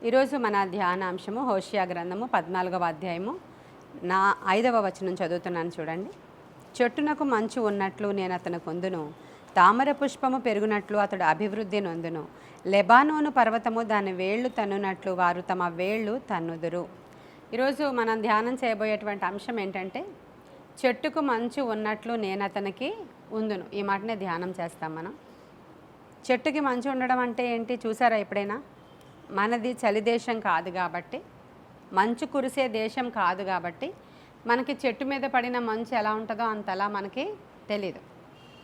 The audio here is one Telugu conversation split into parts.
ఈరోజు మన ధ్యానాంశము హోషియా గ్రంథము 14వ అధ్యాయము 5వ వచనం చదువుతున్నాను చూడండి. చెట్టునకు మంచు ఉన్నట్లు నేను అతను కొందును, తామర పుష్పము పెరుగునట్లు అతడు అభివృద్ధి నొందును, లెబానోను పర్వతము దాని వేళ్ళు తన్నునట్లు వారు తమ వేళ్ళు తన్నుదురు. ఈరోజు మనం ధ్యానం చేయబోయేటువంటి అంశం ఏంటంటే, చెట్టుకు మంచు ఉన్నట్లు నేను అతనికి ఉందును. ఈ మాటనే ధ్యానం చేస్తాం మనం. చెట్టుకి మంచు ఉండడం అంటే ఏంటి చూసారా ఎప్పుడైనా? మనది చలి దేశం కాదు కాబట్టి, మంచు కురిసే దేశం కాదు కాబట్టి మనకి చెట్టు మీద పడిన మంచు ఎలా ఉంటుందో అంతలా మనకి తెలీదు.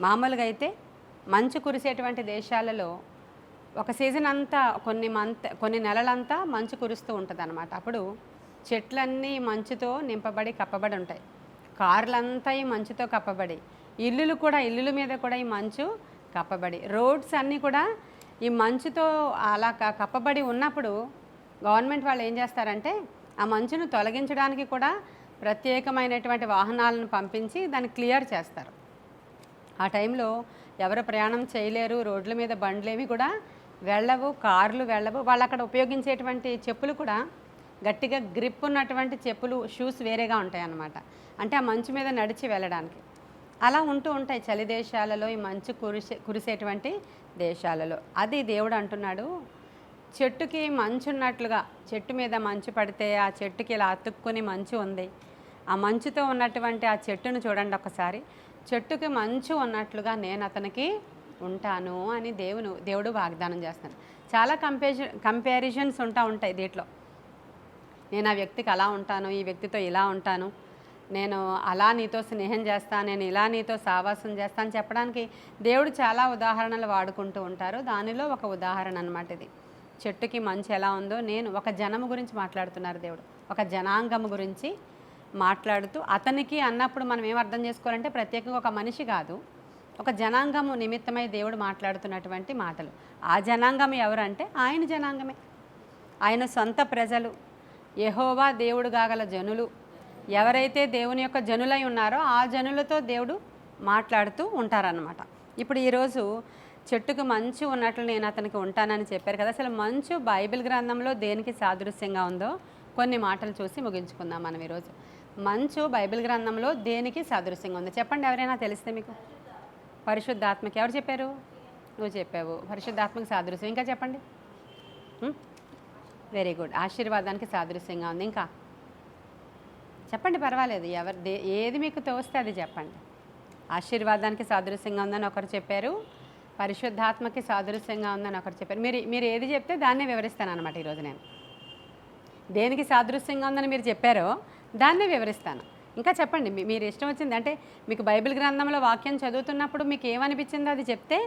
మామూలుగా అయితే మంచు కురిసేటువంటి దేశాలలో ఒక సీజన్ అంతా కొన్ని నెలలంతా మంచు కురుస్తూ ఉంటుంది అన్నమాట. అప్పుడు చెట్లన్నీ మంచుతో నింపబడి కప్పబడి ఉంటాయి. కార్లంతా ఈ మంచుతో కప్పబడి, ఇల్లుల మీద కూడా ఈ మంచు కప్పబడి, రోడ్స్ అన్నీ కూడా ఈ మంచుతో అలా కప్పబడి ఉన్నప్పుడు గవర్నమెంట్ వాళ్ళు ఏం చేస్తారంటే ఆ మంచును తొలగించడానికి కూడా ప్రత్యేకమైనటువంటి వాహనాలను పంపించి దాన్ని క్లియర్ చేస్తారు. ఆ టైంలో ఎవరు ప్రయాణం చేయలేరు, రోడ్ల మీద బండ్లేవి కూడా వెళ్ళవు, కార్లు వెళ్ళవు. వాళ్ళు అక్కడ ఉపయోగించేటువంటి చెప్పులు కూడా గట్టిగా గ్రిప్ ఉన్నటువంటి చెప్పులు, షూస్ వేరేగా ఉంటాయి అన్నమాట. అంటే ఆ మంచు మీద నడిచి వెళ్ళడానికి అలా ఉంటూ ఉంటాయి చలి దేశాలలో, ఈ మంచు కురిసేటువంటి దేశాలలో. అది దేవుడు అంటున్నాడు, చెట్టుకి మంచు ఉన్నట్లుగా, చెట్టు మీద మంచు పడితే ఆ చెట్టుకి ఇలా అతుక్కుని మంచు ఉంది, ఆ మంచుతో ఉన్నటువంటి ఆ చెట్టును చూడండి ఒకసారి, చెట్టుకి మంచు ఉన్నట్లుగా నేను అతనికి ఉంటాను అని దేవుడు వాగ్దానం చేస్తున్నాడు. చాలా కంపారిజన్స్ ఉంటాయి దీంట్లో. నేను ఆ వ్యక్తికి అలా ఉంటాను, ఈ వ్యక్తితో ఇలా ఉంటాను, నేను అలా నీతో స్నేహం చేస్తాను, నేను ఇలా నీతో సావాసం చేస్తాను చెప్పడానికి దేవుడు చాలా ఉదాహరణలు వాడుకుంటూ ఉంటారు. దానిలో ఒక ఉదాహరణ అన్నమాట ఇది. చెట్టుకి మంచు ఎలా ఉందో, నేను ఒక జనము గురించి మాట్లాడుతున్నారు దేవుడు, ఒక జనాంగము గురించి మాట్లాడుతూ, అతనికి అన్నప్పుడు మనం ఏం అర్థం చేసుకోవాలంటే ప్రత్యేకంగా ఒక మనిషి కాదు, ఒక జనాంగము నిమిత్తమై దేవుడు మాట్లాడుతున్నటువంటి మాటలు. ఆ జనాంగం ఎవరంటే ఆయన జనాంగమే, ఆయన సొంత ప్రజలు, యెహోవా దేవుడు కాగల జనులు, ఎవరైతే దేవుని యొక్క జనులై ఉన్నారో ఆ జనులతో దేవుడు మాట్లాడుతూ ఉంటారన్నమాట. ఇప్పుడు ఈరోజు చెట్టుకు మంచు ఉన్నట్లు నేను అతనికి ఉంటానని చెప్పారు కదా. అసలు మంచు బైబిల్ గ్రంథంలో దేనికి సాదృశ్యంగా ఉందో కొన్ని మాటలు చూసి ముగించుకుందాం మనం ఈరోజు. మంచు బైబిల్ గ్రంథంలో దేనికి సాదృశ్యంగా ఉంది చెప్పండి, ఎవరైనా తెలిస్తే మీకు? పరిశుద్ధాత్మకి. ఎవరు చెప్పారు? నువ్వు చెప్పావు. పరిశుద్ధాత్మకి సాదృశ్యం. ఇంకా చెప్పండి. Very good. ఆశీర్వాదానికి సాదృశ్యంగా ఉంది. ఇంకా చెప్పండి, పర్వాలేదు, ఏది మీకు తోస్తే అది చెప్పండి. ఆశీర్వాదానికి సాదృశ్యంగా ఉందని ఒకరు చెప్పారు, పరిశుద్ధాత్మకి సాదృశ్యంగా ఉందని ఒకరు చెప్పారు. మీరు ఏది చెప్తే దాన్నే వివరిస్తాను అనమాట ఈరోజు. నేను దేనికి సాదృశ్యంగా ఉందని మీరు చెప్పారో దాన్నే వివరిస్తాను. ఇంకా చెప్పండి, మీరు ఇష్టం వచ్చింది. అంటే మీకు బైబిల్ గ్రంథంలో వాక్యం చదువుతున్నప్పుడు మీకు ఏమనిపించిందో అది చెప్తే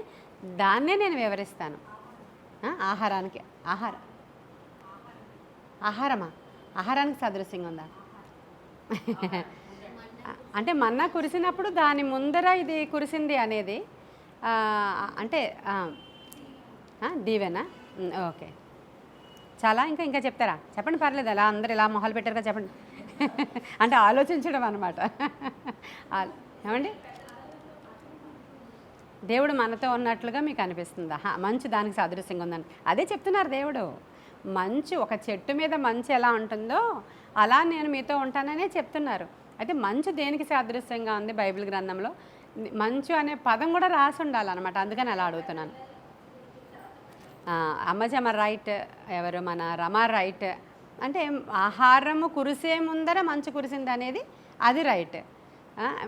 దాన్నే నేను వివరిస్తాను. ఆహారానికి సాదృశ్యంగా ఉందా? అంటే మన్నా కురిసినప్పుడు దాని ముందర ఇది కురిసింది అనేది అంటే దీవెనా? ఓకే, చాలా. ఇంకా చెప్తారా? చెప్పండి, పర్లేదు. అలా అందరు ఇలా మొహాలు పెట్టారు కదా, చెప్పండి. అంటే ఆలోచించడం అన్నమాట. ఏమండి, దేవుడు మనతో ఉన్నట్లుగా మీకు అనిపిస్తుందా? మంచు దానికి సాదృశ్యంగా ఉందని అదే చెప్తున్నారు దేవుడు. మంచు, ఒక చెట్టు మీద మంచు ఎలా ఉంటుందో అలా నేను మీతో ఉంటాననే చెప్తున్నారు. అయితే మంచు దేనికి సాదృశ్యంగా ఉంది బైబిల్ గ్రంథంలో? మంచు అనే పదం కూడా రాసి ఉండాలన్నమాట, అందుకని అలా అడుగుతున్నాను. అమ్మజమ్మ రైట్, ఎవరు? మన రమా రైట్. అంటే ఆహారము కురిసే ముందర మంచు కురిసింది అనేది అది రైట్.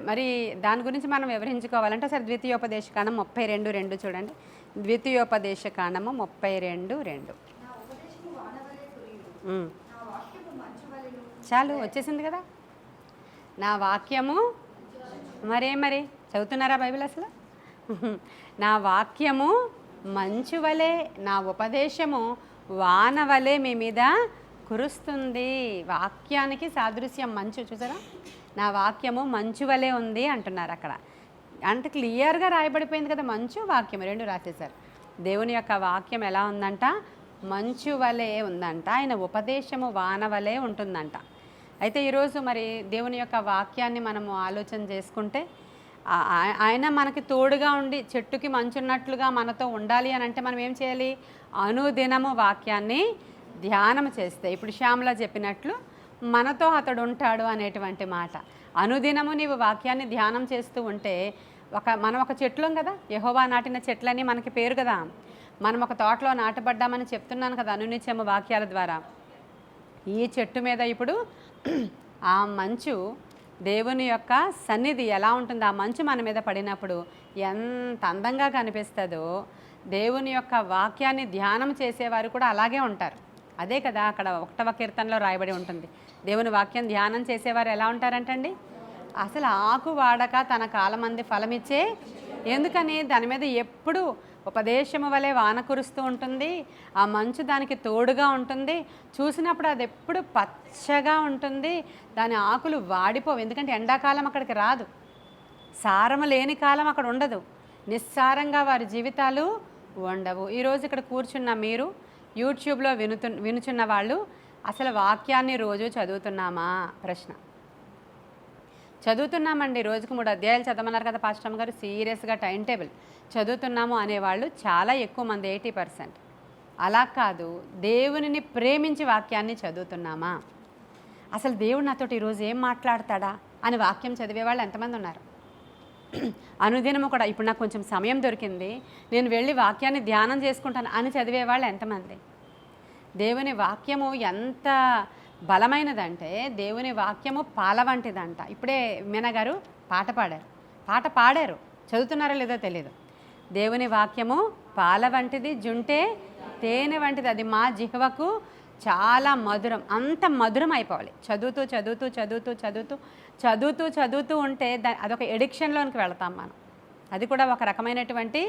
మరి దాని గురించి మనం వివరించుకోవాలంటే సరే ద్వితీయోపదేశకాండం 32:2 చూడండి. ద్వితీయోపదేశకాండము 32:2. చాలు, వచ్చేసింది కదా నా వాక్యము. మరి చదువుతున్నారా బైబిల్ అసలు? నా వాక్యము మంచు వలె, నా ఉపదేశము వాన వలె మీ మీద కురుస్తుంది. వాక్యానికి సాదృశ్యం మంచు. చూసారా, నా వాక్యము మంచు వలె ఉంది అంటున్నారు అక్కడ. అంటే క్లియర్గా రాయబడిపోయింది కదా, మంచు వాక్యం రెండు రాసేశారు. దేవుని యొక్క వాక్యం ఎలా ఉందంట? మంచు వలె ఉందంట. ఆయన ఉపదేశము వాన వలె ఉంటుందంట. అయితే ఈరోజు మరి దేవుని యొక్క వాక్యాన్ని మనము ఆలోచన చేసుకుంటే ఆయన మనకి తోడుగా ఉండి చెట్టుకి మంచున్నట్లుగా మనతో ఉండాలి అని అంటే మనం ఏం చేయాలి? అనుదినము వాక్యాన్ని ధ్యానం చేస్తే, ఇప్పుడు శ్యామల చెప్పినట్లు మనతో అతడు ఉంటాడు అనేటువంటి మాట. అనుదినము నీవు వాక్యాన్ని ధ్యానం చేస్తూ ఉంటే, మనం ఒక చెట్లం కదా, యెహోవా నాటిన చెట్లని మనకి పేరు కదా, మనం ఒక తోటలో నాటబడ్డామని చెప్తున్నాను కదా అనునిత్యము వాక్యాల ద్వారా. ఈ చెట్టు మీద ఇప్పుడు ఆ మంచు, దేవుని యొక్క సన్నిధి ఎలా ఉంటుందో, ఆ మంచు మన మీద పడినప్పుడు ఎంత అందంగా కనిపిస్తుందో, దేవుని యొక్క వాక్యాన్ని ధ్యానం చేసేవారు కూడా అలాగే ఉంటారు. అదే కదా అక్కడ 1వ కీర్తనలో రాయబడి ఉంటుంది. దేవుని వాక్యం ధ్యానం చేసేవారు ఎలా ఉంటారంటండి, అసలు ఆకు వాడక తన కాలమంది ఫలమిచ్చే, ఎందుకని దాని మీద ఎప్పుడు ఉపదేశము వలె వాన కురుస్తూ ఉంటుంది, ఆ మంచు దానికి తోడుగా ఉంటుంది, చూసినప్పుడు అది ఎప్పుడు పచ్చగా ఉంటుంది, దాని ఆకులు వాడిపోవు, ఎందుకంటే ఎండాకాలం అక్కడికి రాదు, సారము లేని కాలం అక్కడ ఉండదు, నిస్సారంగా వారి జీవితాలు ఉండవు. ఈరోజు ఇక్కడ కూర్చున్న మీరు, యూట్యూబ్లో వినుచున్న వాళ్ళు, అసలు వాక్యాన్ని రోజు చదువుతున్నామా ప్రశ్న. చదువుతున్నామండి, రోజుకు 3 అధ్యాయాలు చదవమన్నారు కదా పాస్టమ్ గారు, సీరియస్గా టైం టేబుల్ చదువుతున్నాము అనేవాళ్ళు చాలా ఎక్కువ మంది, 80%. అలా కాదు, దేవునిని ప్రేమించి వాక్యాన్ని చదువుతున్నామా, అసలు దేవుడు నాతోటి ఈరోజు ఏం మాట్లాడతాడా అని వాక్యం చదివేవాళ్ళు ఎంతమంది ఉన్నారు? అనుదినము కూడా ఇప్పుడు నాకు కొంచెం సమయం దొరికింది, నేను వెళ్ళి వాక్యాన్ని ధ్యానం చేసుకుంటాను అని చదివేవాళ్ళు ఎంతమంది? దేవుని వాక్యము ఎంత బలమైనదంటే, దేవుని వాక్యము పాల వంటిదంట. ఇప్పుడే మీనా గారు పాట పాడారు, చదువుతున్నారో లేదో తెలియదు. దేవుని వాక్యము పాల వంటిది, జుంటే తేనె వంటిది, అది మా జిహ్వకు చాలా మధురం. అంత మధురం అయిపోవాలి. చదువుతూ చదువుతూ చదువుతూ చదువుతూ చదువుతూ చదువుతూ ఉంటే అదొక ఎడిక్షన్లోనికి వెళతాం మనం. అది కూడా ఒక రకమైనటువంటి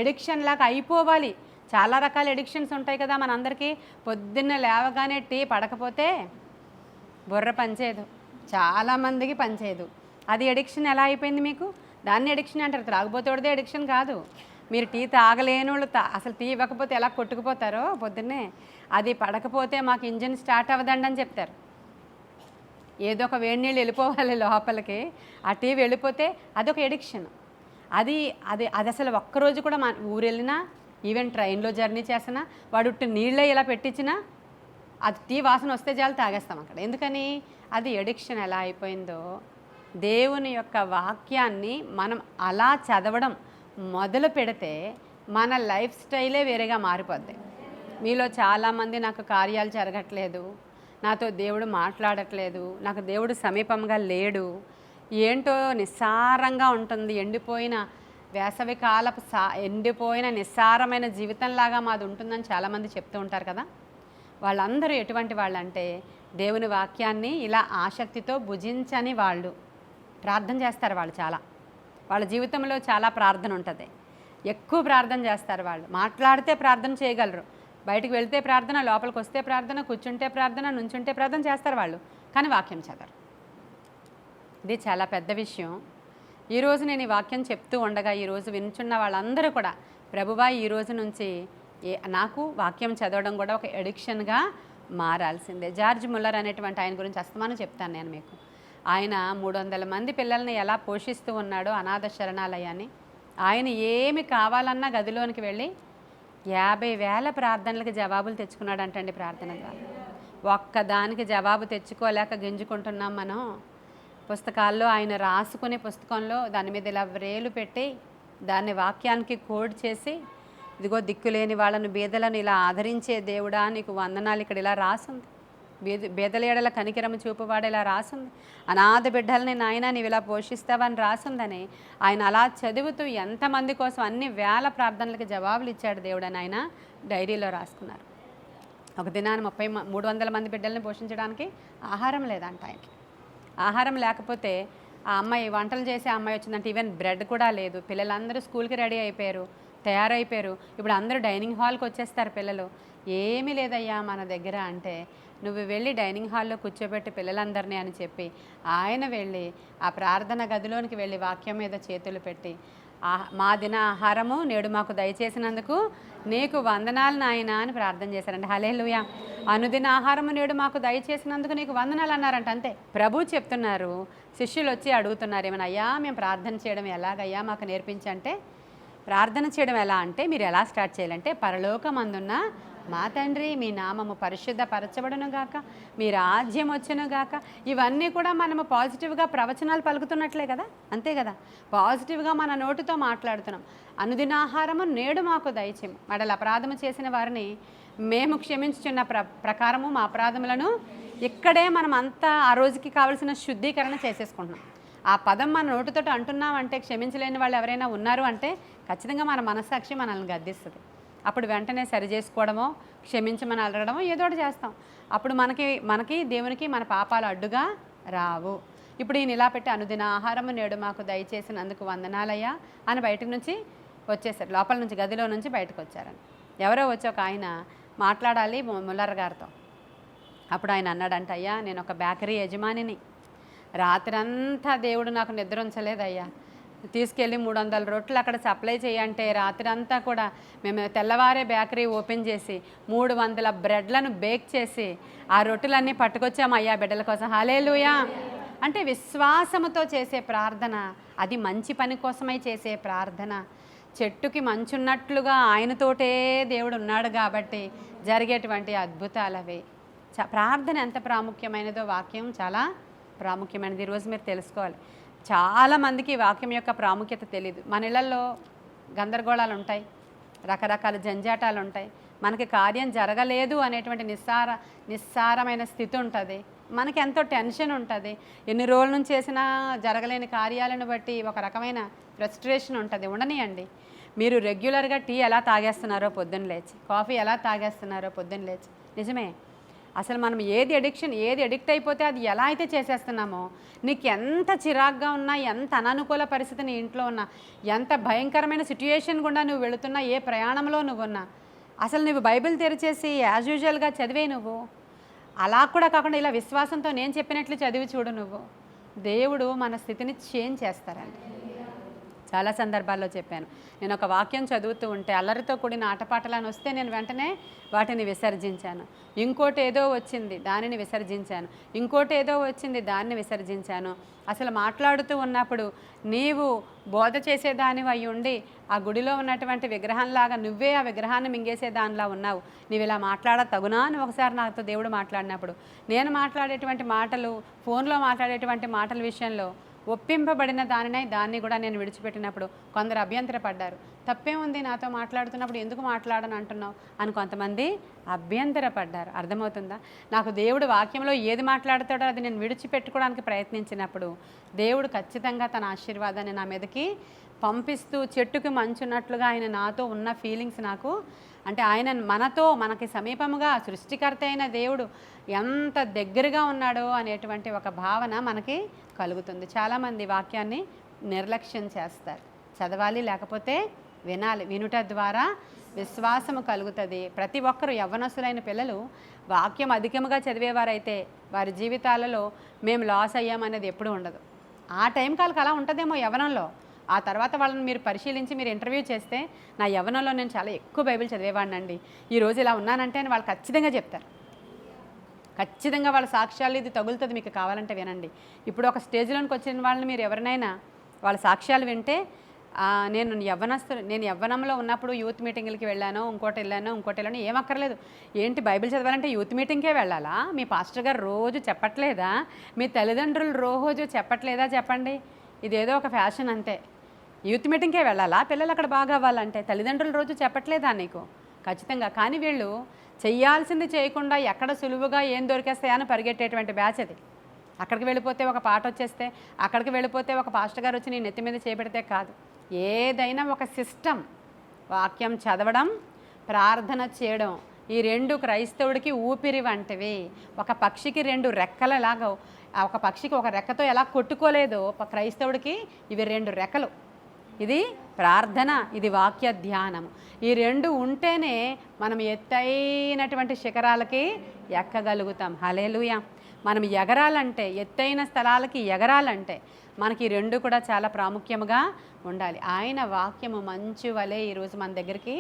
ఎడిక్షన్ లాగా అయిపోవాలి. చాలా రకాల ఎడిక్షన్స్ ఉంటాయి కదా మనందరికీ. పొద్దున్న లేవగానే టీ పడకపోతే బుర్ర పనిచేయదు, చాలామందికి పనిచేయదు. అది ఎడిక్షన్ ఎలా అయిపోయింది మీకు? దాన్ని ఎడిక్షన్ అంటారు. త్రాగుబోతోడిదే ఎడిక్షన్ కాదు. మీరు టీ తాగలేని వాళ్ళు అసలు టీ ఇవ్వకపోతే ఎలా కొట్టుకుపోతారో పొద్దున్నే, అది పడకపోతే మాకు ఇంజిన్ స్టార్ట్ అవ్వదండి అని చెప్తారు. ఏదో ఒక వేడి నీళ్ళు వెళ్ళిపోవాలి లోపలికి, ఆ టీ వెళ్ళిపోతే అదొక ఎడిక్షన్. అది అది అది అసలు ఒక్కరోజు కూడా మా ఊరు వెళ్ళినా, ఈవెన్ ట్రైన్లో జర్నీ చేసినా, వాడు నీళ్ళే ఇలా పెట్టించినా అది టీ వాసన వస్తే చాలు తాగేస్తాం అక్కడ. ఎందుకని? అది ఎడిక్షన్ ఎలా అయిపోయిందో. దేవుని యొక్క వాక్యాన్ని మనం అలా చదవడం మొదలు పెడితే మన లైఫ్ స్టైలే వేరేగా మారిపోద్ది. మీలో చాలామంది నాకు కార్యాలు జరగట్లేదు, నాతో దేవుడు మాట్లాడట్లేదు, నాకు దేవుడు సమీపంగా లేడు, ఏంటో నిస్సారంగా ఉంటుంది, ఎండిపోయిన వేసవికాలపు ఎండిపోయిన నిస్సారమైన జీవితంలాగా మాది ఉంటుందని చాలామంది చెప్తూ ఉంటారు కదా. వాళ్ళందరూ ఎటువంటి వాళ్ళంటే, దేవుని వాక్యాన్ని ఇలా ఆసక్తితో భుజించని వాళ్ళు. ప్రార్థన చేస్తారు వాళ్ళు, వాళ్ళ జీవితంలో చాలా ప్రార్థన ఉంటుంది, ఎక్కువ ప్రార్థన చేస్తారు వాళ్ళు. మాట్లాడితే ప్రార్థన చేయగలరు, బయటికి వెళ్తే ప్రార్థన, లోపలికి వస్తే ప్రార్థన, కూర్చుంటే ప్రార్థన, నుంచుంటే ప్రార్థన చేస్తారు వాళ్ళు, కానీ వాక్యం చదవరు. ఇది చాలా పెద్ద విషయం. ఈరోజు నేను ఈ వాక్యం చెప్తూ ఉండగా ఈరోజు వినుచున్న వాళ్ళందరూ కూడా, ప్రభువా ఈరోజు నుంచి నాకు వాక్యం చదవడం కూడా ఒక ఎడిక్షన్గా మారాల్సిందే. జార్జ్ ముల్లర్ అనేటువంటి ఆయన గురించి అస్తమానం చెప్తాను నేను మీకు. ఆయన 300 మంది పిల్లల్ని ఎలా పోషిస్తూ ఉన్నాడో అనాథ శరణాలయాన్ని. ఆయన ఏమి కావాలన్నా గదిలోనికి వెళ్ళి 50,000 ప్రార్థనలకు జవాబులు తెచ్చుకున్నాడంటండి. ప్రార్థన ద్వారా ఒక్కదానికి జవాబు తెచ్చుకోలేక గింజుకుంటున్నాం మనం. పుస్తకాల్లో ఆయన రాసుకునే పుస్తకంలో దాని మీద ఇలా వ్రేలు పెట్టి దాన్ని వాక్యానికి కోడ్ చేసి, ఇదిగో దిక్కులేని వాళ్ళను, బీదలను ఇలా ఆదరించే దేవుడా నీకు వందనాలు, ఇక్కడ ఇలా రాసుంది. బీదల ఎడల కనికరము చూపువాడు ఇలా రాసుంది. అనాథ బిడ్డల్ని నాయన నీవు ఇలా పోషిస్తావని రాసుందని ఆయన అలా చదువుతూ ఎంతమంది కోసం అన్ని వేల ప్రార్థనలకు జవాబులు ఇచ్చాడు దేవుడు అని ఆయన డైరీలో రాసుకున్నారు. ఒక దినాన్ని 300 మంది బిడ్డల్ని పోషించడానికి ఆహారం లేదంట ఆయనకి. ఆహారం లేకపోతే ఆ అమ్మాయి, వంటలు చేసే అమ్మాయి వచ్చిందంటే ఈవెన్ బ్రెడ్ కూడా లేదు. పిల్లలందరూ స్కూల్కి రెడీ అయిపోయారు, తయారైపోయారు. ఇప్పుడు అందరూ డైనింగ్ హాల్కి వచ్చేస్తారు పిల్లలు. ఏమీ లేదయ్యా మన దగ్గర అంటే, నువ్వు వెళ్ళి డైనింగ్ హాల్లో కూర్చోబెట్టి పిల్లలందరినీ అని చెప్పి ఆయన వెళ్ళి ఆ ప్రార్థన గదిలోనికి వెళ్ళి వాక్యం మీద చేతులు పెట్టి, మా దిన ఆహారము నేడు మాకు దయచేసినందుకు నీకు వందనాలు నాయన అని ప్రార్థన చేశారండి. హల్లెలూయా. అనుదిన ఆహారము నేడు మాకు దయచేసినందుకు నీకు వందనాలు అన్నారంట. అంతే. ప్రభు చెప్తున్నారు, శిష్యులు వచ్చి అడుగుతున్నారు ఏమన్నా, అయ్యా మేము ప్రార్థన చేయడం ఎలాగయ్యా మాకు నేర్పించంటే, ప్రార్థన చేయడం ఎలా అంటే మీరు ఎలా స్టార్ట్ చేయాలంటే, పరలోకమందున్న మా తండ్రి మీ నామము పరిశుద్ధపరచబడునుగాక, మీ రాజ్యం వచ్చునుగాక. ఇవన్నీ కూడా మనము పాజిటివ్గా ప్రవచనాలు పలుకుతున్నట్లే కదా, అంతే కదా. పాజిటివ్గా మన నోటితో మాట్లాడుతున్నాం. అనుదినాహారము నేడు మాకు దయచేము, మడల అపరాధము చేసిన వారిని మేము క్షమించుచున్న ప్రకారము మా అపరాధములను ఇక్కడే మనం అంతా ఆ రోజుకి కావలసిన శుద్ధీకరణ చేసేసుకుంటున్నాం. ఆ పదం మన నోటితో అంటున్నామంటే క్షమించలేని వాళ్ళు ఎవరైనా ఉన్నారు అంటే ఖచ్చితంగా మన మనస్సాక్షి మనల్ని గద్దిస్తుంది. అప్పుడు వెంటనే సరి చేసుకోవడమో క్షమించమని అడగడమో ఏదో ఒకటి చేస్తాం. అప్పుడు మనకి దేవునికి మన పాపాలు అడ్డుగా రావు. ఇప్పుడు ఈయన ఇలా పెట్టి అనుదిన ఆహారము నేడు మాకు దయచేసినందుకు వందనాలయ్యా అని బయట నుంచి వచ్చేసారు. లోపల నుంచి గదిలో నుంచి బయటకు వచ్చారని ఎవరో వచ్చి ఒక ఆయన మాట్లాడాలి ముల్లర్ గారితో. అప్పుడు ఆయన అన్నాడంట, అయ్యా నేను ఒక బేకరీ యజమానిని, రాత్రంతా దేవుడు నాకు నిద్ర ఉంచలేదయ్యా, తీసుకెళ్ళి 300 రొట్టెలు అక్కడ సప్లై చేయంటే రాత్రి అంతా కూడా మేము తెల్లవారే బేకరీ ఓపెన్ చేసి 300 బ్రెడ్లను బేక్ చేసి ఆ రొట్టెలన్నీ పట్టుకొచ్చాము అయ్యా బిడ్డల కోసం. హల్లెలూయా. అంటే విశ్వాసముతో చేసే ప్రార్థన, అది మంచి పని కోసమై చేసే ప్రార్థన. చెట్టుకి మంచున్నట్లుగా ఆయనతోటే దేవుడు ఉన్నాడు కాబట్టి జరిగేటువంటి అద్భుతాలు అవి. ప్రార్థన ఎంత ప్రాముఖ్యమైనదో వాక్యం చాలా ప్రాముఖ్యమైనది. ఈరోజు మీరు తెలుసుకోవాలి. చాలామందికి వాక్యం యొక్క ప్రాముఖ్యత తెలియదు. మన ఇళ్లలో గందరగోళాలు ఉంటాయి, రకరకాల జంజాటాలు ఉంటాయి, మనకి కార్యం జరగలేదు అనేటువంటి నిస్సారమైన స్థితి ఉంటుంది, మనకి ఎంతో టెన్షన్ ఉంటుంది, ఎన్ని రోజుల నుంచి చేసినా జరగలేని కార్యాలను బట్టి ఒక రకమైన ఫ్రస్ట్రేషన్ ఉంటుంది. ఉండనియండి. మీరు రెగ్యులర్గా టీ ఎలా తాగేస్తున్నారో పొద్దున్న లేచి, కాఫీ ఎలా తాగేస్తున్నారో పొద్దున్న లేచి, నిజమే అసలు మనం ఏది ఎడిక్ట్ అయిపోతే అది ఎలా అయితే చేసేస్తున్నామో, నీకు ఎంత చిరాగ్గా ఉన్నా, ఎంత అననుకూల పరిస్థితి నీ ఇంట్లో ఉన్నా, ఎంత భయంకరమైన సిట్యుయేషన్ గుండా నువ్వు వెళుతున్నా, ఏ ప్రయాణంలో నువ్వు ఉన్నా, అసలు నువ్వు బైబిల్ తెరిచేసి యాజ్ యూజువల్గా చదివే నువ్వు. అలా కూడా కాకుండా ఇలా విశ్వాసంతో నేను చెప్పినట్లు చదివి చూడు, నువ్వు దేవుడు మన స్థితిని చేంజ్ చేస్తారండి. చాలా సందర్భాల్లో చెప్పాను. నేను ఒక వాక్యం చదువుతూ ఉంటే అల్లరితో కూడిన ఆటపాటలను వస్తే నేను వెంటనే వాటిని విసర్జించాను. ఇంకోటి ఏదో వచ్చింది, దానిని విసర్జించాను. ఇంకోటి ఏదో వచ్చింది, దాన్ని విసర్జించాను. అసలు మాట్లాడుతూ ఉన్నప్పుడు నీవు బోధ చేసేదానివి అయి ఉండి ఆ గుడిలో ఉన్నటువంటి విగ్రహంలాగా నువ్వే ఆ విగ్రహాన్ని మింగేసే దానిలా ఉన్నావు, నీవు ఇలా తగునా అని ఒకసారి నాతో దేవుడు మాట్లాడినప్పుడు, నేను మాట్లాడేటువంటి మాటలు, ఫోన్లో మాట్లాడేటువంటి మాటల విషయంలో ఒప్పింపబడిన దాన్ని కూడా నేను విడిచిపెట్టినప్పుడు కొందరు అభ్యంతరపడ్డారు. తప్పేముంది, నాతో మాట్లాడుతున్నప్పుడు ఎందుకు మాట్లాడని అంటున్నావు అని కొంతమంది అభ్యంతరపడ్డారు. అర్థమవుతుందా? నాకు దేవుడు వాక్యంలో ఏది మాట్లాడతాడో అది నేను విడిచిపెట్టుకోవడానికి ప్రయత్నించినప్పుడు దేవుడు ఖచ్చితంగా తన ఆశీర్వాదాన్ని నా మీదకి పంపిస్తూ, చెట్టుకి మంచున్నట్లుగా ఆయన నాతో ఉన్న ఫీలింగ్స్ నాకు, అంటే ఆయన మనకి సమీపముగా సృష్టికర్త అయిన దేవుడు ఎంత దగ్గరగా ఉన్నాడో అనేటువంటి ఒక భావన మనకి కలుగుతుంది. చాలామంది వాక్యాన్ని నిర్లక్ష్యం చేస్తారు. చదవాలి, లేకపోతే వినాలి. వినుట ద్వారా విశ్వాసము కలుగుతుంది. ప్రతి ఒక్కరు యవ్వనస్తులైన పిల్లలు వాక్యం అధికముగా చదివేవారైతే వారి జీవితాలలో మేము లాస్ అయ్యామనేది ఎప్పుడూ ఉండదు. ఆ టైం కాలకు అలా ఉంటుందేమో యవ్వనంలో. ఆ తర్వాత వాళ్ళని మీరు పరిశీలించి మీరు ఇంటర్వ్యూ చేస్తే, నా యవ్వనంలో నేను చాలా ఎక్కువ బైబిల్ చదివేవాడినండి, ఈరోజు ఇలా ఉన్నానంటే అని వాళ్ళు ఖచ్చితంగా చెప్తారు. ఖచ్చితంగా వాళ్ళ సాక్ష్యాలు ఇది తగులుతుంది, మీకు కావాలంటే వినండి. ఇప్పుడు ఒక స్టేజ్లోనికి వచ్చిన వాళ్ళని మీరు ఎవరినైనా వాళ్ళ సాక్ష్యాలు వింటే, నేను యవ్వనంలో ఉన్నప్పుడు యూత్ మీటింగ్లకి వెళ్ళాను, ఇంకోటి వెళ్ళాను, ఏమక్కర్లేదు. ఏంటి బైబిల్ చదవాలంటే యూత్ మీటింగ్కే వెళ్ళాలా? మీ పాస్టర్ గారు రోజు చెప్పట్లేదా? మీ తల్లిదండ్రులు రోజు చెప్పట్లేదా? చెప్పండి. ఇదేదో ఒక ఫ్యాషన్ అంతే. యూత్ మీటింగ్కే వెళ్ళాలా పిల్లలు అక్కడ బాగా అవ్వాలంటే? తల్లిదండ్రులు రోజు చెప్పట్లేదా నీకు? ఖచ్చితంగా. కానీ వీళ్ళు చెయ్యాల్సింది చేయకుండా ఎక్కడ సులువుగా ఏం దొరికేస్తాయని పరిగెట్టేటువంటి బ్యాచ్ అది. అక్కడికి వెళ్ళిపోతే ఒక పాట వచ్చేస్తే, అక్కడికి వెళ్ళిపోతే ఒక పాస్టర్ గారు వచ్చి నీ నెత్తి మీద చేపెడితే కాదు. ఏదైనా ఒక సిస్టమ్. వాక్యం చదవడం, ప్రార్థన చేయడం, ఈ రెండు క్రైస్తవుడికి ఊపిరి వంటివి. ఒక పక్షికి 2 రెక్కలలాగా, ఒక పక్షికి ఒక రెక్కతో ఎలా కొట్టుకోలేదో క్రైస్తవుడికి ఇవి 2 రెక్కలు. ఇది ప్రార్థన, ఇది వాక్య ధ్యానం. ఈ 2 ఉంటేనే మనం ఎత్తైనటువంటి శిఖరాలకి ఎక్కగలుగుతాం. హల్లెలూయా. మనం ఎగరాలంటే, ఎత్తైన స్థలాలకి ఎగరాలంటే మనకి 2 కూడా చాలా ప్రాముఖ్యముగా ఉండాలి. ఆయన వాక్యము మంచు వలె ఈరోజు మన దగ్గరికి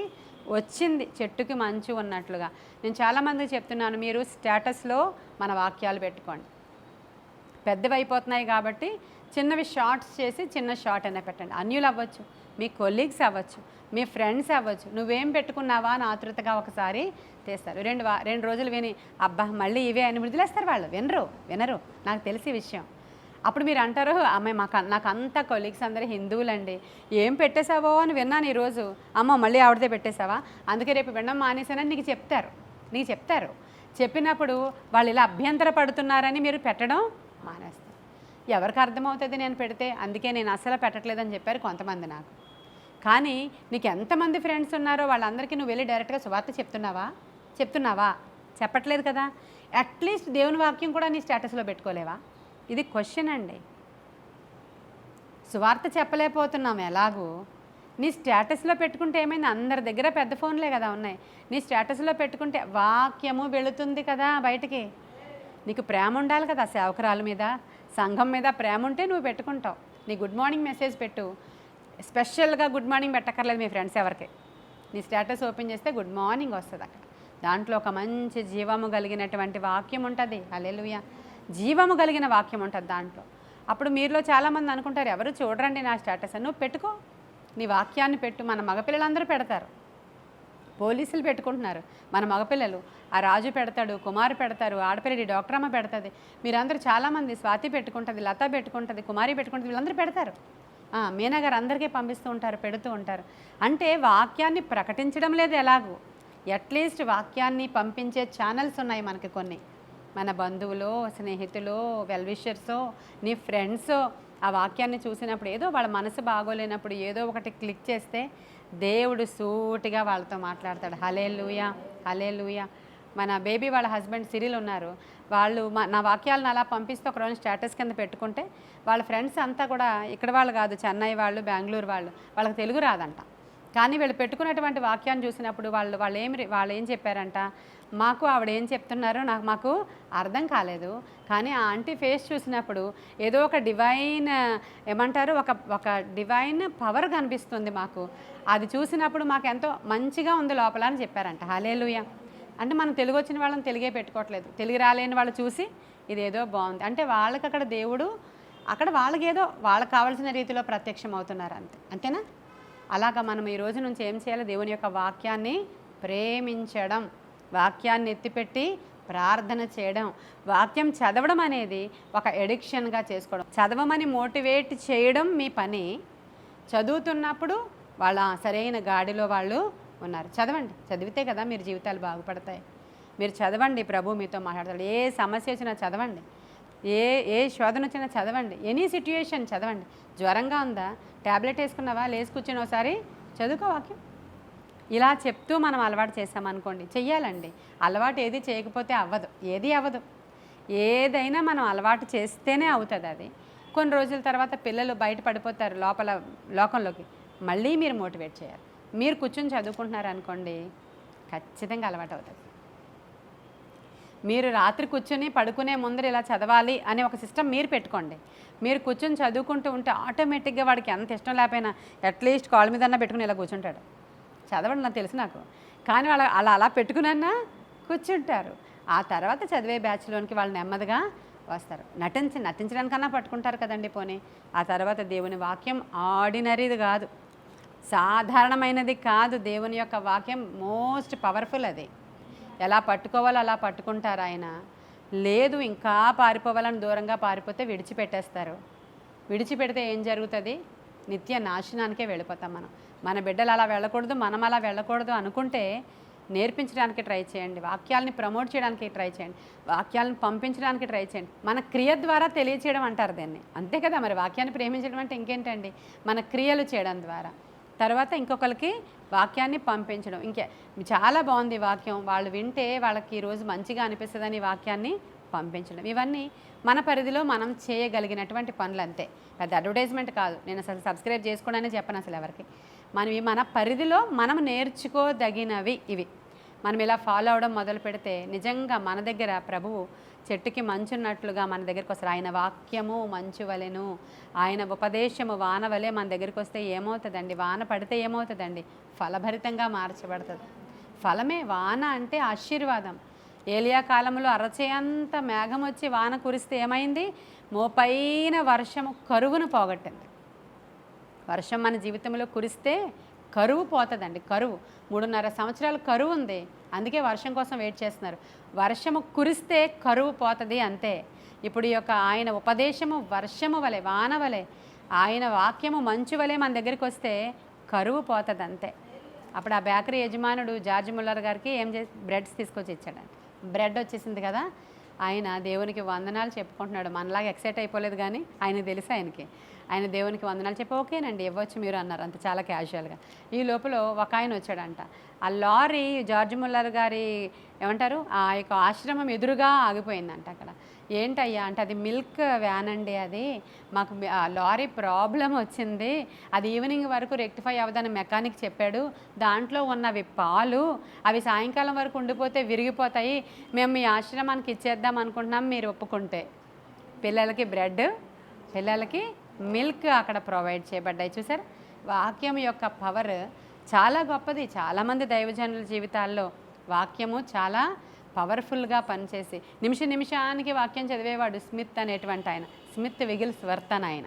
వచ్చింది, చెట్టుకి మంచు ఉన్నట్లుగా. నేను చాలామందికి చెప్తున్నాను, మీరు స్టేటస్లో మన వాక్యాలు పెట్టుకోండి. పెద్దవైపోతున్నాయి కాబట్టి చిన్నవి షార్ట్స్ చేసి చిన్న షార్ట్ అయినా పెట్టండి. అన్యులు అవ్వచ్చు, మీ కొలీగ్స్ అవ్వచ్చు, మీ ఫ్రెండ్స్ అవ్వచ్చు. నువ్వేం పెట్టుకున్నావా అని ఆతృతగా ఒకసారి తీస్తారు. 2 రోజులు విని అబ్బా మళ్ళీ ఇవే అని వదిలేస్తారు. వాళ్ళు వినరు. నాకు తెలిసి విషయం. అప్పుడు మీరు అంటారు, అమ్మాయి నాకు అంతా కొలీగ్స్ అందరూ హిందువులండి, ఏం పెట్టేశావో అని విన్నాను ఈరోజు. అమ్మ మళ్ళీ ఆవిడదే పెట్టేశావా, అందుకే రేపు వినడం మానేశానని నీకు చెప్తారు. చెప్పినప్పుడు వాళ్ళు ఇలా అభ్యంతర పడుతున్నారని మీరు పెట్టడం మానేస్తారు. ఎవరికి అర్థమవుతుంది నేను పెడితే? అందుకే నేను అసలు పెట్టట్లేదని చెప్పారు కొంతమంది నాకు. కానీ నీకు ఎంతమంది ఫ్రెండ్స్ ఉన్నారో వాళ్ళందరికీ నువ్వు వెళ్ళి డైరెక్ట్గా సువార్త చెప్తున్నావా? చెప్పట్లేదు కదా. అట్లీస్ట్ దేవుని వాక్యం కూడా నీ స్టేటస్లో పెట్టుకోలేవా? ఇది క్వశ్చన్ అండి. సువార్త చెప్పలేకపోతున్నాం ఎలాగూ, నీ స్టేటస్లో పెట్టుకుంటే ఏమైంది? అందరి దగ్గర పెద్ద ఫోన్లే కదా ఉన్నాయి. నీ స్టేటస్లో పెట్టుకుంటే వాక్యము వెళుతుంది కదా బయటికి. నీకు ప్రేమ ఉండాలి కదా, సేవకురాల మీద, సంఘం మీద ప్రేమ ఉంటే నువ్వు పెట్టుకుంటావు. నీ గుడ్ మార్నింగ్ మెసేజ్ పెట్టు. స్పెషల్గా గుడ్ మార్నింగ్ పెట్టక్కర్లేదు మీ ఫ్రెండ్స్ ఎవరికి. నీ స్టేటస్ ఓపెన్ చేస్తే గుడ్ మార్నింగ్ వస్తుంది అక్కడ. దాంట్లో ఒక మంచి జీవము కలిగినటువంటి వాక్యం ఉంటుంది. హల్లెలూయా. జీవము కలిగిన వాక్యం ఉంటుంది దాంట్లో. అప్పుడు మీరులో చాలామంది అనుకుంటారు, ఎవరు చూడరండి నా స్టేటస్. నువ్వు పెట్టుకో, నీ వాక్యాన్ని పెట్టు. మన మగపిల్లలందరూ పెడతారు, పోలీసులు పెట్టుకుంటున్నారు, మన మగపిల్లలు. ఆ రాజు పెడతాడు, కుమారు పెడతారు, ఆడపిల్లడి డాక్టర్ అమ్మ పెడుతుంది, మీరందరూ చాలామంది, స్వాతి పెట్టుకుంటుంది, లత పెట్టుకుంటుంది, కుమారి పెట్టుకుంటుంది, వీళ్ళందరూ పెడతారు. మీనా గారు అందరికీ పంపిస్తూ ఉంటారు, పెడుతూ ఉంటారు. అంటే వాక్యాన్ని ప్రకటించడం లేదు ఎలాగూ. అట్లీస్ట్ వాక్యాన్ని పంపించే ఛానల్స్ ఉన్నాయి మనకి కొన్ని. మన బంధువులో, స్నేహితులో, వెల్విషర్సో, నీ ఫ్రెండ్సో ఆ వాక్యాన్ని చూసినప్పుడు ఏదో వాళ్ళ మనసు బాగోలేనప్పుడు ఏదో ఒకటి క్లిక్ చేస్తే దేవుడు సూటిగా వాళ్ళతో మాట్లాడతాడు. హల్లెలూయా. మన బేబీ వాళ్ళ హస్బెండ్ సిరిల్ ఉన్నారు. వాళ్ళు నా వాక్యాలను అలా పంపిస్తూ ఒకరోజు స్టేటస్ కింద పెట్టుకుంటే వాళ్ళ ఫ్రెండ్స్ అంతా కూడా ఇక్కడ వాళ్ళు కాదు, చెన్నై వాళ్ళు, బెంగళూరు వాళ్ళు, వాళ్ళకి తెలుగు రాదంట. కానీ వీళ్ళు పెట్టుకున్నటువంటి వాక్యాన్ని చూసినప్పుడు వాళ్ళు ఏం చెప్పారంట, మాకు ఆవిడ ఏం చెప్తున్నారో మాకు అర్థం కాలేదు, కానీ ఆ ఆంటీ ఫేస్ చూసినప్పుడు ఏదో ఒక డివైన్ ఏమంటారు, ఒక డివైన్ పవర్ కనిపిస్తుంది మాకు. అది చూసినప్పుడు మాకు ఎంతో మంచిగా ఉంది లోపల అని చెప్పారంట. హల్లెలూయా. అంటే మనం తెలుగు వచ్చిన వాళ్ళని తెలుగే పెట్టుకోవట్లేదు, తెలుగు రాలేని వాళ్ళు చూసి ఇదేదో బాగుంది అంటే వాళ్ళకి అక్కడ దేవుడు అక్కడ వాళ్ళకేదో వాళ్ళకి కావాల్సిన రీతిలో ప్రత్యక్షం అవుతున్నారు అంతేనా? అలాగా మనం ఈ రోజు నుంచి ఏం చేయాలి? దేవుని యొక్క వాక్యాన్ని ప్రేమించడం, వాక్యాన్ని ఎత్తిపెట్టి ప్రార్థన చేయడం, వాక్యం చదవడం అనేది ఒక ఎడిక్షన్గా చేసుకోవడం. చదవమని మోటివేట్ చేయడం మీ పని. చదువుతున్నప్పుడు వాళ్ళ సరైన గాడిలో వాళ్ళు ఉన్నారు. చదవండి, చదివితే కదా మీరు జీవితాలు బాగుపడతాయి. మీరు చదవండి, ప్రభు మీతో మాట్లాడతాడు. ఏ సమస్య వచ్చినా చదవండి, ఏ శోధన వచ్చినా చదవండి, ఎనీ సిట్యుయేషన్ చదవండి. జ్వరంగా ఉందా, ట్యాబ్లెట్ వేసుకున్నావా, లేచి కూర్చొని ఒకసారి చదువుకో వాక్యం. ఇలా చెప్తూ మనం అలవాటు చేసామనుకోండి, చెయ్యాలండి. అలవాటు ఏది చేయకపోతే ఏది అవ్వదు. ఏదైనా మనం అలవాటు చేస్తేనే అవుతుంది అది. కొన్ని రోజుల తర్వాత పిల్లలు బయట పడిపోతారు లోకంలోకి, మళ్ళీ మీరు మోటివేట్ చేయాలి. మీరు కూర్చొని చదువుకుంటున్నారు అనుకోండి, ఖచ్చితంగా అలవాటు అవుతుంది. మీరు రాత్రి కూర్చొని పడుకునే ముందర ఇలా చదవాలి అనే ఒక సిస్టమ్ మీరు పెట్టుకోండి. మీరు కూర్చొని చదువుకుంటూ ఉంటే ఆటోమేటిక్గా వాడికి ఎంత ఇష్టం లేకపోయినా అట్లీస్ట్ కాళ్ళ మీద పెట్టుకుని ఇలా కూర్చుంటాడు. చదవడం నాకు తెలుసు నాకు, కానీ వాళ్ళు అలా పెట్టుకున్నా కూర్చుంటారు. ఆ తర్వాత చదివే బ్యాచ్లోనికి వాళ్ళు నెమ్మదిగా వస్తారు. నటించడానికన్నా పట్టుకుంటారు కదండి పోనీ. ఆ తర్వాత దేవుని వాక్యం ఆర్డినరీది కాదు, సాధారణమైనది కాదు. దేవుని యొక్క వాక్యం మోస్ట్ పవర్ఫుల్. అది ఎలా పట్టుకోవాలో అలా పట్టుకుంటారు ఆయన. లేదు ఇంకా పారిపోవాలని దూరంగా పారిపోతే విడిచిపెట్టేస్తారు. విడిచిపెడితే ఏం జరుగుతుంది? నిత్య నాశనానికే వెళ్ళిపోతాం మనం. మన బిడ్డలు అలా వెళ్ళకూడదు, మనం అలా వెళ్ళకూడదు అనుకుంటే నేర్పించడానికి ట్రై చేయండి, వాక్యాలని ప్రమోట్ చేయడానికి ట్రై చేయండి, వాక్యాలను పంపించడానికి ట్రై చేయండి. మన క్రియ ద్వారా తెలియచేయడం అంటారు దీన్ని, అంతే కదా. మరి వాక్యాన్ని ప్రేమించడం అంటే ఇంకేంటండి? మన క్రియలు చేయడం ద్వారా. తర్వాత ఇంకొకరికి వాక్యాన్ని పంపించడం. చాలా బాగుంది వాక్యం, వాళ్ళు వింటే వాళ్ళకి ఈరోజు మంచిగా అనిపిస్తుందని వాక్యాన్ని పంపించడం. ఇవన్నీ మన పరిధిలో మనం చేయగలిగినటువంటి పనులు అంతే, పెద్ద అడ్వర్టైజ్మెంట్ కాదు. నేను అసలు సబ్స్క్రైబ్ చేసుకోవడానే చెప్పను అసలు ఎవరికి. మన పరిధిలో మనం నేర్చుకోదగినవి ఇవి. మనం ఇలా ఫాలో అవడం మొదలు పెడితే నిజంగా మన దగ్గర ప్రభువు చెట్టుకి మంచున్నట్లుగా మన దగ్గరికి వస్తారు. ఆయన వాక్యము మంచు వలెను, ఆయన ఉపదేశము వాన వలె మన దగ్గరికి వస్తే ఏమవుతుందండి? వాన పడితే ఏమవుతుందండి? ఫలభరితంగా మార్చబడుతుంది. ఫలమే వాన అంటే ఆశీర్వాదం. ఏలియా కాలంలో అరచేయంత మేఘం వచ్చి వాన కురిస్తే ఏమైంది? మోపైన వర్షము కరువును పోగొట్టింది. వర్షం మన జీవితంలో కురిస్తే కరువు పోతుందండి. కరువు 3.5 సంవత్సరాలు కరువు ఉంది, అందుకే వర్షం కోసం వెయిట్ చేస్తున్నారు. వర్షము కురిస్తే కరువు పోతుంది అంతే. ఇప్పుడు ఈ యొక్క ఆయన ఉపదేశము వర్షము వలె, వాన వలె, ఆయన వాక్యము మంచు వలె మన దగ్గరికి వస్తే కరువు పోతుంది అంతే. అప్పుడు ఆ బేకరీ యజమానుడు జార్జ్ ముల్లర్ గారికి ఏం చేసి బ్రెడ్స్ తీసుకొచ్చి ఇచ్చాడండి. బ్రెడ్ వచ్చేసింది కదా, ఆయన దేవునికి వందనాలు చెప్పుకుంటున్నాడు. మనలాగా ఎక్సైట్ అయిపోలేదు, కానీ ఆయనకు తెలుసు ఆయనకి. ఆయన దేవునికి వందనాలు చెప్పి ఓకేనండి ఇవ్వచ్చు మీరు అన్నారు, అంత చాలా క్యాజువల్గా. ఈ లోపల ఒక ఆయన వచ్చాడంట. ఆ లారీ జార్జ్ ముల్లర్ గారి ఏమంటారు ఆ యొక్క ఆశ్రమం ఎదురుగా ఆగిపోయిందంట. అక్కడ ఏంటయ్యా అంటే, అది మిల్క్ వ్యాన్ అండి, అది మాకు లారీ ప్రాబ్లం వచ్చింది, అది ఈవినింగ్ వరకు రెక్టిఫై అవ్వదని మెకానిక్ చెప్పాడు, దాంట్లో ఉన్నవి పాలు, అవి సాయంకాలం వరకు ఉండిపోతే విరిగిపోతాయి, మేము మీ ఆశ్రమానికి ఇచ్చేద్దాం అనుకుంటున్నాం మీరు ఒప్పుకుంటే. పిల్లలకి బ్రెడ్, పిల్లలకి మిల్క్ అక్కడ ప్రొవైడ్ చేయబడ్డాయి. చూసారు, వాక్యం యొక్క పవర్ చాలా గొప్పది. చాలామంది దైవజనుల జీవితాల్లో వాక్యము చాలా పవర్ఫుల్గా పనిచేసి నిమిషానికి వాక్యం చదివేవాడు స్మిత్ అనేటువంటి ఆయన, స్మిత్ విగిల్స్ వర్తన్ ఆయన.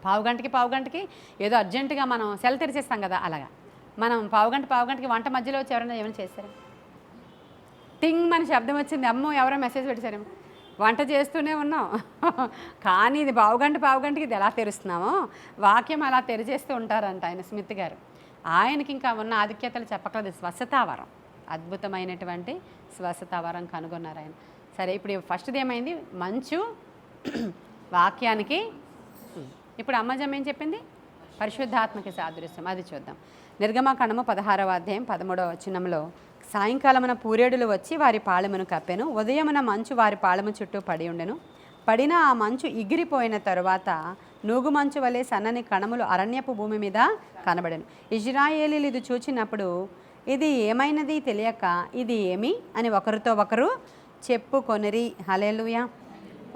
పావుగంటకి ఏదో అర్జెంటుగా మనం సెల్ తెరిచేస్తాం కదా, అలాగా మనం పావుగంటకి వంట మధ్యలో వచ్చి ఎవరైనా ఏమైనా చేశారు, టింగ్ మన శబ్దం వచ్చింది, అమ్మో ఎవరో మెసేజ్ పెట్టారేమో, వంట చేస్తూనే ఉన్నాం కానీ ఇది పావుగంటకి ఇది ఎలా తెరుస్తున్నామో వాక్యం అలా తెరిచేస్తూ ఉంటారంట ఆయన స్మిత్ గారు. ఆయనకి ఇంకా ఉన్న ఆధిక్యతలు చెప్పకలేదు. స్వస్థతావరం, అద్భుతమైనటువంటి స్వస్థతావరం కనుగొన్నారు ఆయన. సరే, ఇప్పుడు ఫస్ట్ది ఏమైంది? మంచు వాక్యానికి. ఇప్పుడు అమ్మజమ్మ ఏం చెప్పింది? పరిశుద్ధాత్మకి సాదృశ్యం. అది చూద్దాం. నిర్గమకాండము 16వ అధ్యాయం 13వ వచనంలో, సాయంకాలమున పూరేడులు వచ్చి వారి పాళెమును కప్పెను, ఉదయమున మంచు వారి పాళెము చుట్టూ పడి ఉండెను. పడిన ఆ మంచు ఎగిరిపోయిన తరువాత నూగు మంచు వలె సన్నని కణములు అరణ్యపు భూమి మీద కనబడెను. ఇజ్రాయేలీలు ఇది చూచినప్పుడు ఇది ఏమైనది తెలియక ఇది ఏమి అని ఒకరితో ఒకరు చెప్పుకొనిరి. హల్లెలూయా.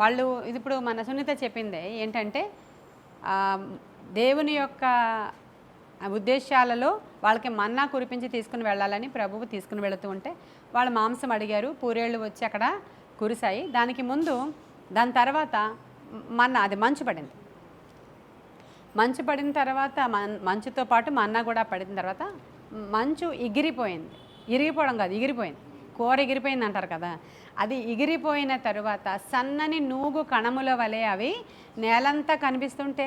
వాళ్ళు ఇది ఇప్పుడు మన సునీత చెప్పిందే ఏంటంటే, దేవుని యొక్క ఉద్దేశాలలో వాళ్ళకి మన్నా కురిపించి తీసుకుని వెళ్ళాలని ప్రభువు తీసుకుని వెళుతూ ఉంటే వాళ్ళు మాంసం అడిగారు, పూరేళ్ళు వచ్చి అక్కడ కురిశాయి. దాని తర్వాత మన్నా, అది మంచు పడింది. మంచు పడిన తర్వాత మంచుతో పాటు మన్నా కూడా పడిన తర్వాత మంచు ఇరిగిపోవడం కాదు, ఎగిరిపోయింది. కూర ఎగిరిపోయింది అంటారు కదా, అది ఎగిరిపోయిన తరువాత సన్నని నూగు కణముల వలె అవి నేలంతా కనిపిస్తుంటే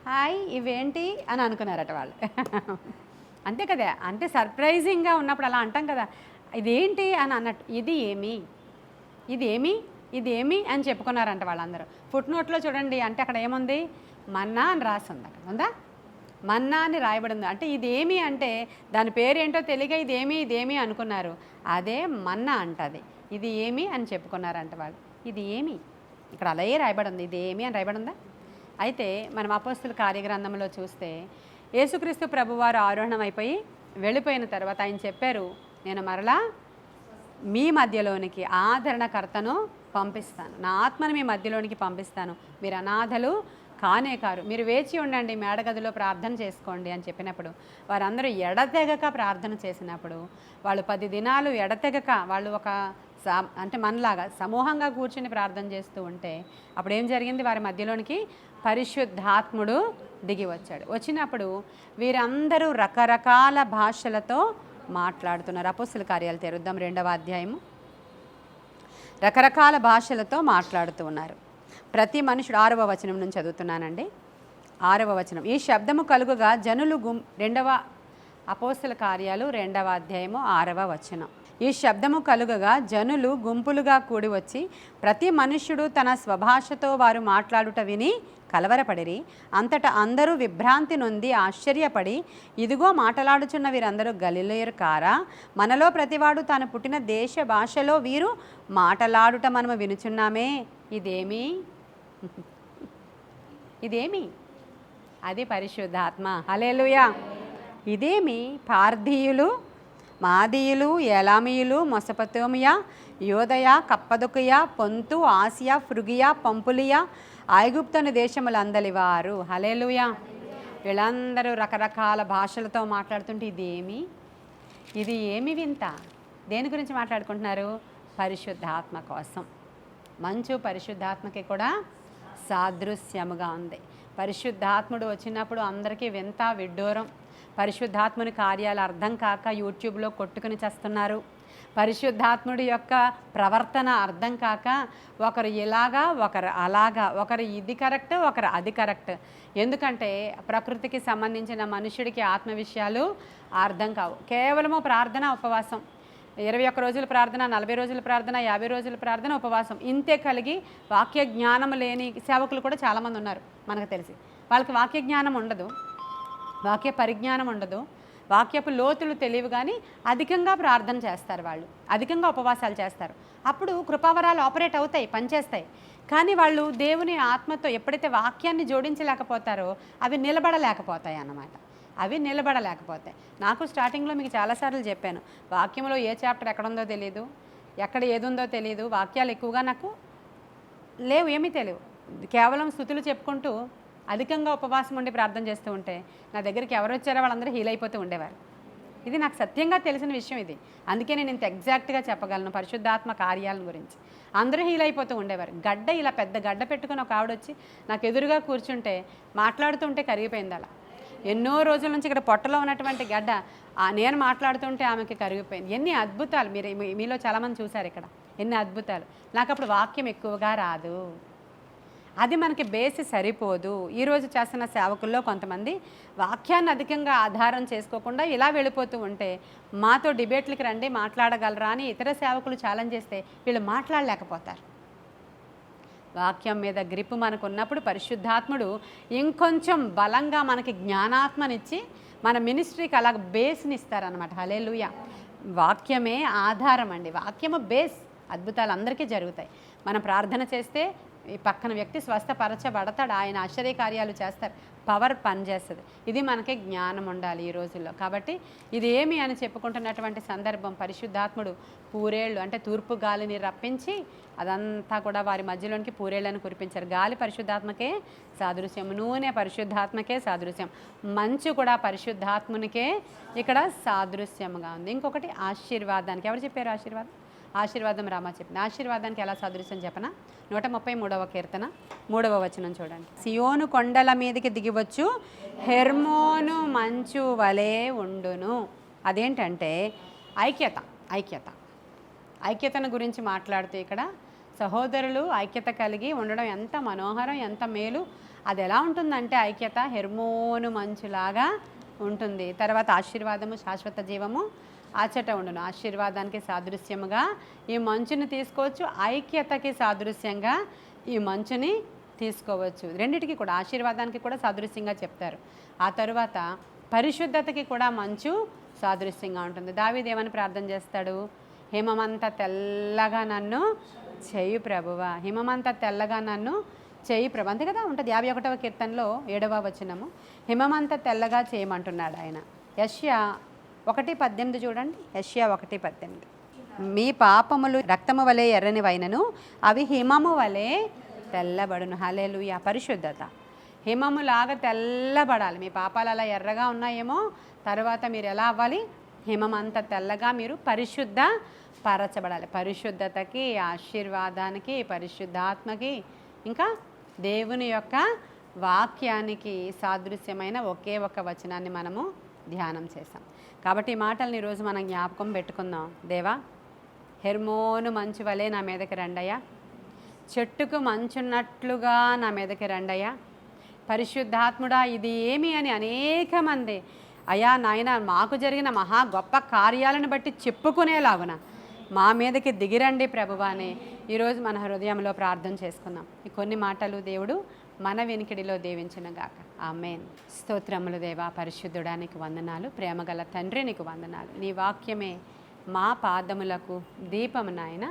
హాయ్ ఇవేంటి అని అనుకున్నారట వాళ్ళు. అంతే కదా, అంటే సర్ప్రైజింగ్గా ఉన్నప్పుడు అలా అంటాం కదా, ఇదేంటి అని అన్నట్టు. ఇది ఏమి అని చెప్పుకున్నారంట వాళ్ళందరూ. ఫుట్ నోట్లో చూడండి, అంటే అక్కడ ఏముంది? మన్నా అని రాసింది. అక్కడ ఉందా? మన్నా అని రాయబడింది. అంటే ఇదేమి అంటే దాని పేరేంటో తెలియక ఇదేమి అనుకున్నారు. అదే మన్నా అంటది. ఇది ఏమి అని చెప్పుకున్నారంట వాళ్ళు. ఇది ఏమి ఇక్కడ అలాగే రాయబడింది, ఇది ఏమి అని రాయబడిందా? అయితే మనం అపోస్తుల కార్యగ్రంథంలో చూస్తే యేసుక్రీస్తు ప్రభువారు ఆరోహణం అయిపోయి వెళ్ళిపోయిన తర్వాత ఆయన చెప్పారు, నేను మరలా మీ మధ్యలోనికి ఆదరణకర్తను పంపిస్తాను, నా ఆత్మను మీ మధ్యలోనికి పంపిస్తాను, మీరు అనాథలు కానే కారు, మీరు వేచి ఉండండి, మేడగదిలో ప్రార్థన చేసుకోండి అని చెప్పినప్పుడు వారందరూ ఎడతెగక ప్రార్థన చేసినప్పుడు వాళ్ళు 10 దినాలు ఎడతెగక వాళ్ళు ఒక అంటే మనలాగా సమూహంగా కూర్చుని ప్రార్థన చేస్తూ ఉంటే అప్పుడు ఏం జరిగింది? వారి మధ్యలోనికి పరిశుద్ధాత్ముడు దిగి వచ్చాడు. వచ్చినప్పుడు వీరందరూ రకరకాల భాషలతో మాట్లాడుతున్నారు. అపోస్తుల కార్యాలు తెరుద్దాం 2వ అధ్యాయము. రకరకాల భాషలతో మాట్లాడుతూ ఉన్నారు. ప్రతి మనుషుడు 6వ వచనం నుంచి చదువుతున్నానండి. 6వ వచనం, ఈ శబ్దము కలుగుగా జనులు 2వ అపోస్తుల కార్యాలు 2వ అధ్యాయము 6వ వచనం. ఈ శబ్దము కలుగగా జనులు గుంపులుగా కూడి వచ్చి ప్రతి మనుష్యుడు తన స్వభాషతో వారు మాట్లాడుట విని కలవరపడిరి. అంతటా అందరూ విభ్రాంతి నొంది ఆశ్చర్యపడి, ఇదిగో మాట్లాడుచున్న వీరందరూ గలిలయులు కారా? మనలో ప్రతివాడు తాను పుట్టిన దేశ భాషలో వీరు మాట్లాడుట మనము వినుచున్నామే. ఇదేమి? అది పరిశుద్ధాత్మ. హల్లెలూయా. ఇదేమి? పార్థీయులు, మాదీయులు, ఏలామీయులు, మొసపతోమియా, యోదయ, కప్పదొకియా, పొంతు, ఆసియా, ఫ్రుగియా, పంపులియా, ఐగుప్తుని దేశములందలి వారు. హల్లెలూయా. వీళ్ళందరూ రకరకాల భాషలతో మాట్లాడుతుంటే ఇది ఏమి వింత? దేని గురించి మాట్లాడుకుంటున్నారు? పరిశుద్ధాత్మ కోసం. మంచు పరిశుద్ధాత్మకి కూడా సాదృశ్యముగా ఉంది. పరిశుద్ధాత్ముడు వచ్చినప్పుడు అందరికీ వింత విడ్డూరం. పరిశుద్ధాత్ముని కార్యాలు అర్థం కాక యూట్యూబ్లో కొట్టుకుని చేస్తున్నారు. పరిశుద్ధాత్ముడి యొక్క ప్రవర్తన అర్థం కాక ఒకరు ఇలాగా ఒకరు అలాగా, ఒకరు ఇది కరెక్ట్ ఒకరు అది కరెక్ట్. ఎందుకంటే ప్రకృతికి సంబంధించిన మనుషుడికి ఆత్మ విషయాలు అర్థం కావు. కేవలము ప్రార్థన ఉపవాసం, 21 రోజుల ప్రార్థన, 40 రోజుల ప్రార్థన, 50 రోజుల ప్రార్థన, ఉపవాసం, ఇంతే కలిగి వాక్య జ్ఞానం లేని సేవకులు కూడా చాలామంది ఉన్నారు మనకు తెలిసి. వాళ్ళకి వాక్య జ్ఞానం ఉండదు, వాక్య పరిజ్ఞానం ఉండదు, వాక్యపు లోతులు తెలియవు, కానీ అధికంగా ప్రార్థన చేస్తారు వాళ్ళు, అధికంగా ఉపవాసాలు చేస్తారు. అప్పుడు కృపావరాలు ఆపరేట్ అవుతాయి, పనిచేస్తాయి. కానీ వాళ్ళు దేవుని ఆత్మతో ఎప్పుడైతే వాక్యాన్ని జోడించలేకపోతారో అవి నిలబడలేకపోతాయి అన్నమాట. అవి నిలబడలేకపోతాయి. నాకు స్టార్టింగ్లో మీకు చాలాసార్లు చెప్పాను, వాక్యంలో ఏ చాప్టర్ ఎక్కడుందో తెలియదు, ఎక్కడ ఏదుందో తెలియదు, వాక్యాలు ఎక్కువగా నాకు లేవు, ఏమీ తెలియవు. కేవలం స్తుతులు చెప్పుకుంటూ అధికంగా ఉపవాసం ఉండి ప్రార్థన చేస్తూ ఉంటే నా దగ్గరికి ఎవరు వచ్చారో వాళ్ళందరూ హీల్ అయిపోతూ ఉండేవారు. ఇది నాకు సత్యంగా తెలిసిన విషయం ఇది. అందుకే నేను ఇంత ఎగ్జాక్ట్గా చెప్పగలను పరిశుద్ధాత్మ కార్యాలను గురించి. అందరూ హీల్ అయిపోతూ ఉండేవారు. గడ్డ ఇలా పెద్ద గడ్డ పెట్టుకుని ఒక ఆవిడ వచ్చి నాకు ఎదురుగా కూర్చుంటే మాట్లాడుతుంటే కరిగిపోయింది. అలా ఎన్నో రోజుల నుంచి ఇక్కడ పొట్టలో ఉన్నటువంటి గడ్డ నేను మాట్లాడుతుంటే ఆమెకి కరిగిపోయింది. ఎన్ని అద్భుతాలు మీలో చాలామంది చూశారు ఇక్కడ, ఎన్ని అద్భుతాలు. నాకు అప్పుడు వాక్యం ఎక్కువగా రాదు, అది మనకి బేసి సరిపోదు. ఈరోజు చేస్తున్న సేవకుల్లో కొంతమంది వాక్యాన్ని అధికంగా ఆధారం చేసుకోకుండా ఇలా వెళ్ళిపోతూ ఉంటే మాతో డిబేట్లకి రండి మాట్లాడగలరా అని ఇతర సేవకులు ఛాలెంజ్ చేస్తే వీళ్ళు మాట్లాడలేకపోతారు. వాక్యం మీద గ్రిప్ మనకు ఉన్నప్పుడు పరిశుద్ధాత్ముడు ఇంకొంచెం బలంగా మనకి జ్ఞానాత్మనిచ్చి మన మినిస్ట్రీకి అలా బేస్ని ఇస్తారనమాట. హల్లెలూయా. వాక్యమే ఆధారం అండి, వాక్యము బేస్. అద్భుతాలు అందరికీ జరుగుతాయి. మనం ప్రార్థన చేస్తే ఈ పక్కన వ్యక్తి స్వస్థపరచబడతాడు, ఆయన ఆశ్చర్యకార్యాలు చేస్తారు, పవర్ పనిచేస్తుంది. ఇది మనకి జ్ఞానం ఉండాలి ఈ రోజుల్లో. కాబట్టి ఇది ఏమి అని చెప్పుకుంటున్నటువంటి సందర్భం, పరిశుద్ధాత్ముడు పూరేళ్ళు అంటే తూర్పు గాలిని రప్పించి అదంతా కూడా వారి మధ్యలోనికి పూరేళ్ళని కురిపించారు. గాలి పరిశుద్ధాత్మకే సాదృశ్యం, నూనె పరిశుద్ధాత్మకే సాదృశ్యం, మంచు కూడా పరిశుద్ధాత్మునికే ఇక్కడ సాదృశ్యంగా ఉంది. ఇంకొకటి ఆశీర్వాదానికి. ఎవరు చెప్పారు ఆశీర్వాదం రామా చెప్పింది. ఆశీర్వాదానికి ఎలా సాదృశ్యం చెప్పనా? 133వ కీర్తన 3వ వచనం చూడండి. సియోను కొండల మీదకి దిగివచ్చు, హెర్మోను మంచు వలె ఉండును. అదేంటంటే ఐక్యతను గురించి మాట్లాడుతూ ఇక్కడ సహోదరులు ఐక్యత కలిగి ఉండడం ఎంత మనోహరం, ఎంత మేలు. అది ఎలా ఉంటుందంటే ఐక్యత హెర్మోను మంచులాగా ఉంటుంది. తర్వాత ఆశీర్వాదము శాశ్వత జీవము ఆచట ఉండును. ఆశీర్వాదానికి సాదృశ్యముగా ఈ మంచుని తీసుకోవచ్చు, ఐక్యతకి సాదృశ్యంగా ఈ మంచుని తీసుకోవచ్చు. రెండిటికి కూడా ఆశీర్వాదానికి కూడా సాదృశ్యంగా చెప్తారు. ఆ తరువాత పరిశుద్ధతకి కూడా మంచు సాదృశ్యంగా ఉంటుంది. దావీదు ఏమని ప్రార్థన చేస్తాడు? హిమమంత తెల్లగా నన్ను చెయ్యి ప్రభువా, హిమమంత తెల్లగా నన్ను చెయ్యి ప్రభు, అంతే కదా ఉంటుంది. 51వ కీర్తనలో 7వ వచనము హిమమంత తెల్లగా చేయమంటున్నాడు ఆయన. యెషయా 1:18 చూడండి. యెషయా 1:18 మీ పాపములు రక్తము వలె ఎర్రనివైనను అవి హిమము వలె తెల్లబడును. హల్లెలూయా. పరిశుద్ధత హిమములాగా తెల్లబడాలి. మీ పాపాలు అలా ఎర్రగా ఉన్నాయేమో, తర్వాత మీరు ఎలా అవ్వాలి? హిమమంత తెల్లగా మీరు పరిశుద్ధ పరచబడాలి. పరిశుద్ధతకి, ఆశీర్వాదానికి, పరిశుద్ధాత్మకి, ఇంకా దేవుని యొక్క వాక్యానికి సాదృశ్యమైన ఒకే ఒక వచనాన్ని మనము ధ్యానం చేసాం. కాబట్టి ఈ మాటల్ని ఈరోజు మనం జ్ఞాపకం పెట్టుకుందాం. దేవా, హెర్మోను మంచు వలె నా మీదకి రండయ్యా, చెట్టుకు మంచున్నట్లుగా నా మీదకి రండయ్యా. పరిశుద్ధాత్ముడా, ఇది ఏమి అని అనేక మంది అయ్యా నాయన మాకు జరిగిన మహా గొప్ప కార్యాలను బట్టి చెప్పుకునేలాగున మా మీదకి దిగిరండి ప్రభువా అని ఈరోజు మన హృదయంలో ప్రార్థన చేసుకుందాం. ఈ కొన్ని మాటలు దేవుడు మన వెనికిడిలో దీవించునుగాక. ఆమేన్. స్తోత్రములు దేవా, పరిశుద్ధుడా నీకు వందనాలు. ప్రేమగల తండ్రి నీకు వందనాలు. నీ వాక్యమే మా పాదములకు దీపము నాయన,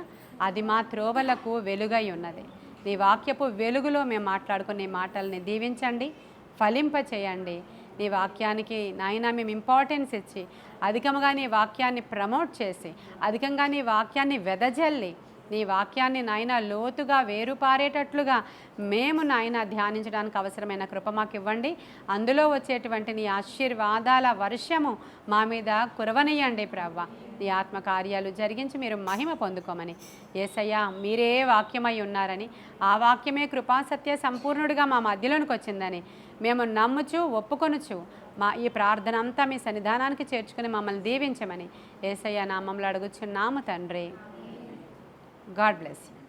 అది మా త్రోవలకు వెలుగై ఉన్నది. నీ వాక్యపు వెలుగులో మేము మాట్లాడుకునే మాటల్ని దీవించండి, ఫలింప చేయండి. నీ వాక్యానికి నాయన మేము ఇంపార్టెన్స్ ఇచ్చి అధికంగా నీ వాక్యాన్ని ప్రమోట్ చేసి అధికంగా నీ వాక్యాన్ని వెదజల్లి నీ వాక్యాన్ని నాయన లోతుగా వేరుపారేటట్లుగా మేము నాయన ధ్యానించడానికి అవసరమైన కృప మాకు ఇవ్వండి. అందులో వచ్చేటువంటి నీ ఆశీర్వాదాల వర్షము మా మీద కురవనియండి ప్రవ్వ. నీ ఆత్మకార్యాలు జరిగించి మీరు మహిమ పొందుకోమని, యేసయ్య మీరే వాక్యమై ఉన్నారని, ఆ వాక్యమే కృపాసత్య సంపూర్ణుడిగా మా మధ్యలోనికి వచ్చిందని మేము నమ్ముచు ఒప్పుకొనుచు మా ఈ ప్రార్థన అంతా మీ సన్నిధానానికి చేర్చుకుని మమ్మల్ని దీవించమని యేసయ్య నామములో అడుగుచున్నాము తండ్రి. God bless you.